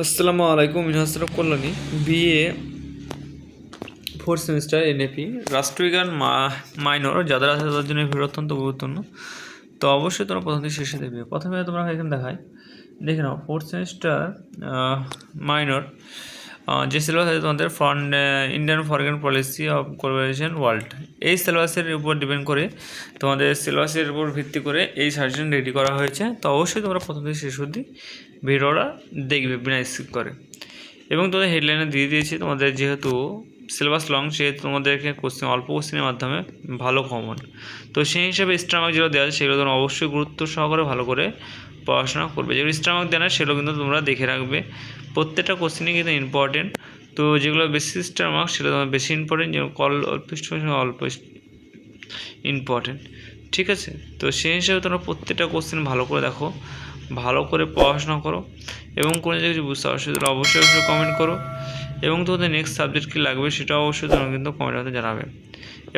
আসসালামু আলাইকুম। মিনহাসরফ কল্যাণী, বিএ ফোর্থ সেমিস্টার এনএপি রাষ্ট্রবিজ্ঞান মাইনর যাদের আছে তাদের জন্য ভিডিও অত্যন্ত গুরুত্বপূর্ণ। তো অবশ্যই তোমরা প্রথম থেকে শেষে দেবে। প্রথমে তোমরা এখানে দেখায় দেখে নাও ফোর্থ সেমিস্টার মাইনর যে সিলেবাস আছে তোমাদের Indian foreign policy of collaboration world, এই সিলেবাসের উপর ডিপেন্ড করে তোমাদের সিলেবাসের উপর ভিত্তি করে এই সাজেশন রেডি করা হয়েছে। তো অবশ্যই তোমরা প্রথম থেকে শেষ অবধি ভিডিওটা দেখবে বিনা স্কিপ করে। এবং তোমাদের হেডলাইনে দিয়ে দিয়েছি তোমাদের যেহেতু সিলেবাস লং সেহেতু তোমাদেরকে অল্প কোশ্চেনের মাধ্যমে ভালো কমন, তো সেই হিসাবে স্টার মার্ক যেগুলো দেওয়া আছে সেগুলো তোমরা অবশ্যই গুরুত্ব সহকারে ভালো করে পড়াশোনা করবে। যেগুলো স্টার মার্ক দেয় না সেগুলো কিন্তু তোমরা দেখে রাখবে, প্রত্যেকটা কোশ্চেনই কিন্তু ইম্পর্টেন্ট। তো যেগুলো বেশি স্টার মার্ক সেটা তোমার বেশি ইম্পর্টেন্ট, যেমন অল্প ইম্পর্টেন্ট, ঠিক আছে। তো সেই হিসাবে তোমরা প্রত্যেকটা কোশ্চেন ভালো করে দেখো, ভালো করে পড়াশোনা করো, এবং কোনো কিছু বুঝতে অসুবিধা অবশ্যই কমেন্ট করো। এবং তোমাদের নেক্সট সাবজেক্ট কী লাগবে সেটা অবশ্যই তোমরা কিন্তু কমেন্টের মধ্যে জানাবে।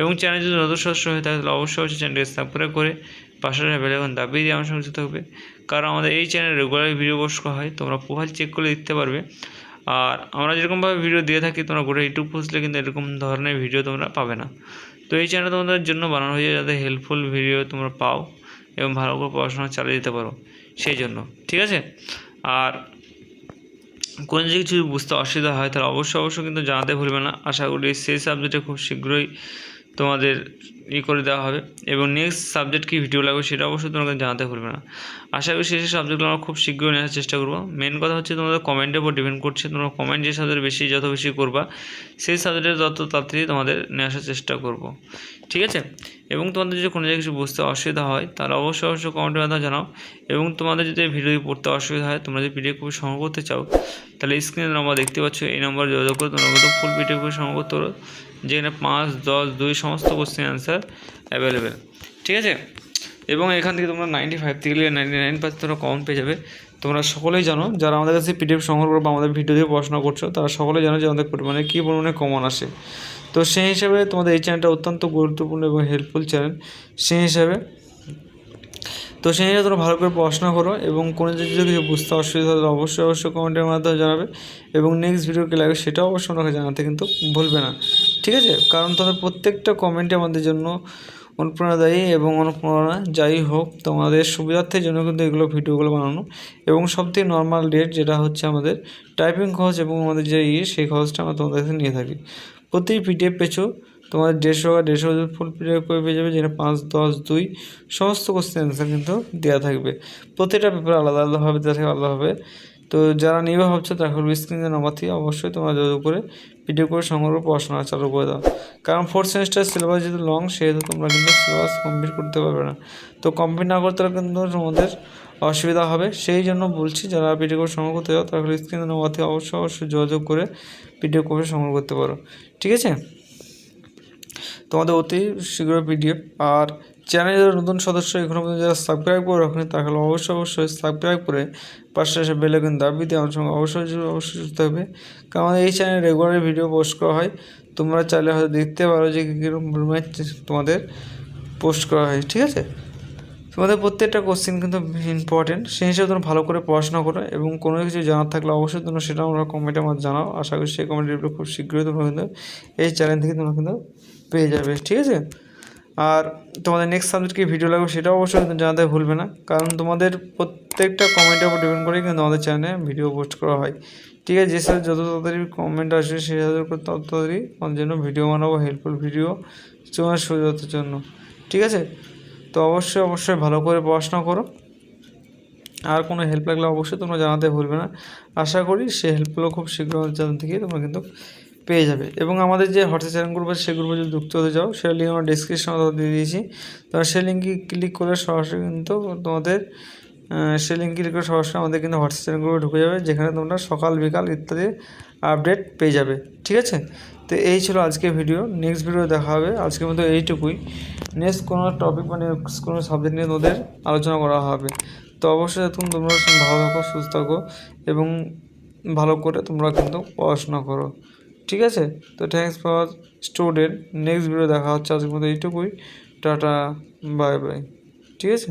এবং চ্যানেল যদি নতুন সদস্য হয়ে থাকে তাহলে অবশ্যই চ্যানেলটি সাবস্ক্রাইব করে পাশাপাশি বেল আইকন দাবিয়ে দিয়ে আমার সঙ্গে যুক্ত থাকবে, কারণ আমাদের এই চ্যানেলে রেগুলার ভিডিও পোস্ট করা হয়, তোমরা প্রোফাইল চেক করে দেখতে পারবে। আর আমরা যেরকমভাবে ভিডিও দিয়ে থাকি তোমরা গোটা ইউটিউব খুঁজলে কিন্তু এরকম ধরনের ভিডিও তোমরা পাবে না। তো এই চ্যানেল তোমাদের জন্য বানানো হয়েছে যাতে হেল্পফুল ভিডিও তোমরা পাও এবং ভালো করে পড়াশোনা চালিয়ে দিতে পারো, সেই জন্য, ঠিক আছে। আর কোনো কিছু বুঝতে অসুবিধা হয় তাহলে অবশ্যই কিন্তু জানাতে ভুলবে না। আশা করি সেই সাবজেক্টে খুব শীঘ্রই তোমাদের করে দেওয়া হবে, এবং নেক্সট সাবজেক্ট কী ভিডিও লাগবে সেটা অবশ্যই তোমাকে জানাতে ভুলবে না। আশা করি সেই সাবজেক্টগুলো আমরা খুব শীঘ্রই নেওয়ার চেষ্টা করবো। মেন কথা হচ্ছে তোমাদের কমেন্টের উপর ডিপেন্ড করছে, তোমরা কমেন্ট যে সাবজেক্ট যত বেশি করবা সেই সাবজেক্টে তত তাড়াতাড়ি তোমাদের নিয়ে আসার চেষ্টা করব, ঠিক আছে। এবং তোমাদের যদি কোনো কিছু বুঝতে অসুবিধা হয় তাহলে অবশ্যই কমেন্টের মাধ্যমে জানাও। এবং তোমাদের যদি ভিডিও পড়তে অসুবিধা হয়, তোমরা যদি পিডিএফ কপি সংগ্রহ করতে চাও তাহলে স্ক্রিনে নাম্বার দেখতে পাচ্ছ, এই নাম্বার যোগাযোগ করে তোমরা কিন্তু ফুল পিডিএফ কপি সংগ্রহ করতে পারো, যেখানে 5, 10, 2 সমস্ত কোশ্চেন অ্যান্সার অ্যাভেলেবেল, ঠিক আছে। এবং এখান থেকে তোমরা 95 থেকে 99% তোমরা কমন পেয়ে যাবে। তোমরা সকলেই জানো যারা আমাদের কাছে পিডিএফ সংগ্রহ করো বা আমাদের ভিডিও দিয়ে পড়াশোনা করছো তারা সকলেই জানো যে আমাদের পরিমাণে কী পরিমাণে কমন আসে। তো সেই হিসাবে তোমাদের এই চ্যানেলটা অত্যন্ত গুরুত্বপূর্ণ এবং হেল্পফুল চ্যানেল সেই হিসাবে। তো সেই হিসাবে তোমরা ভালো করে পড়াশোনা করো, এবং কোনো যদি কিছু বুঝতে অসুবিধা হলে অবশ্যই কমেন্টের মাধ্যমে জানাবে, এবং নেক্সট ভিডিও কী লাগবে সেটাও অবশ্যই আমাকে জানাতে কিন্তু ভুলবে না, ঠিক আছে। কারণ তোমাদের প্রত্যেকটা কমেন্টে আমাদের জন্য অনুপ্রেরণাদায়ী, এবং অনুপ্রেরণা যাই হোক তোমাদের সুবিধার্থের জন্য কিন্তু এগুলো ভিডিওগুলো বানানো। এবং সবথেকে নর্মাল রেট যেটা হচ্ছে আমাদের টাইপিং খরচ এবং আমাদের যে সেই খরচটা আমরা তোমাদের কাছে নিয়ে থাকি। প্রতি পিডিএফ পেছু তোমাদের 150 ফুল পিডিএফ করে পেয়ে যাবে, যেটা 5, 10, 2 সমস্ত কোশ্চেন অ্যান্সার কিন্তু দেওয়া থাকবে। প্রতিটা পেপার আলাদা আলাদাভাবে দেওয়া থাকবে আলাদাভাবে। তো যারা নিবে ভাবছো তারা স্ক্রিনের নাম্বার থেকে অবশ্যই তোমরা যোগাযোগ করে পিডিএফ করে সংগ্রহ পড়াশোনা চালু করে দাও। কারণ ফোর্থ সেমিস্টার সিলেবাস যেহেতু লং সেহেতু তোমরা কিন্তু সিলেবাস কমপ্লিট করতে পারবে না। তো কমপ্লিট না করতে কিন্তু তোমাদের অসুবিধা হবে, সেই জন্য বলছি যারা পিডিএফ করে সংগ্রহ করতে যাও তারা স্ক্রিনের নাম্বার থেকে অবশ্যই যোগাযোগ করে পিডিএফ করে সংগ্রহ করতে পারো, ঠিক আছে। তোমাদের অতি শীঘ্র পিডিএফ। আর চ্যানেলের নতুন সদস্য এখনও পর্যন্ত যারা সাবস্ক্রাইব করে রাখেন তাহলে অবশ্যই সাবস্ক্রাইব করে পাশে বেল আইকন দাবি দিয়ে আমার সঙ্গে অবশ্যই যুক্ত হবে, কারণ এই চ্যানেলে রেগুলার ভিডিও পোস্ট করা হয়। তোমরা চাইলে হয়তো দেখতে পারো যে কীরকম তোমাদের পোস্ট করা হয়, ঠিক আছে। তোমাদের প্রত্যেকটা কোশ্চেন কিন্তু ইম্পর্টেন্ট, সেই হিসেবে তোমরা ভালো করে পড়াশোনা করো, এবং কোনো কিছু জানার থাকলে অবশ্যই তোমরা সেটা আমরা কমেন্টের মধ্যে জানাও। আশা করি সেই কমেন্ট রিপ্লাই খুব শীঘ্রই তোমরা কিন্তু এই চ্যানেল থেকে তোমরা কিন্তু পেয়ে যাবে, ঠিক আছে। আর তোমাদের নেক্সট সাবজেক্ট কী ভিডিও লাগবে সেটাও অবশ্যই কিন্তু জানাতে ভুলবে না, কারণ তোমাদের প্রত্যেকটা কমেন্টের উপর ডিপেন্ড করেই কিন্তু আমাদের চ্যানেলে ভিডিও পোস্ট করা হয়, ঠিক আছে। যে স্যার যত তাড়াতাড়ি কমেন্ট আসবে সেই তত তাড়াতাড়ি আমাদের জন্য ভিডিও বানাবো, হেল্পফুল ভিডিও তোমার সুবিধার জন্য, ঠিক আছে। তো অবশ্যই ভালো করে পড়াশোনা করো, আর কোনো হেল্প লাগলে অবশ্যই তোমরা জানাতে ভুলবে না। আশা করি সেই হেল্পগুলো খুব শীঘ্র চ্যানেল থেকে তোমরা কিন্তু পেয়ে যাবে। এবং আমাদের যে হোয়াটসঅ্যাপ চ্যানেল গ্রুপ আছে সেই গ্রুপে যদি যুক্ত হতে চাও সেই লিঙ্ক আমরা ডিসক্রিপশনে দিয়ে দিয়েছি। তোমরা সেই লিঙ্কে ক্লিক করে সরাসরি কিন্তু তোমাদের সেই লিঙ্ক ক্লিক করে সরাসরি আমাদের কিন্তু হোয়াটসঅ্যাপ চ্যানেল গ্রুপে ঢুকে যাবে, যেখানে তোমরা সকাল বিকাল ইত্যাদি আপডেট পেয়ে যাবে, ঠিক আছে। তো এই ছিল আজকের ভিডিও, নেক্সট ভিডিও দেখা হবে। আজকের মতো এইটুকুই, নেক্সট কোনো টপিক মানে কোনো সাবজেক্ট নিয়ে তোমাদের আলোচনা করা হবে। তো অবশ্যই তোমরা ভালো থাকো, সুস্থ থাকো, এবং ভালো করে তোমরা কিন্তু পড়াশোনা করো, ঠিক আছে। তো thanks for student, next video দেখা হচ্ছে। আজকের মতো এইটুকুই, টাটা, বাই বাই, ঠিক আছে।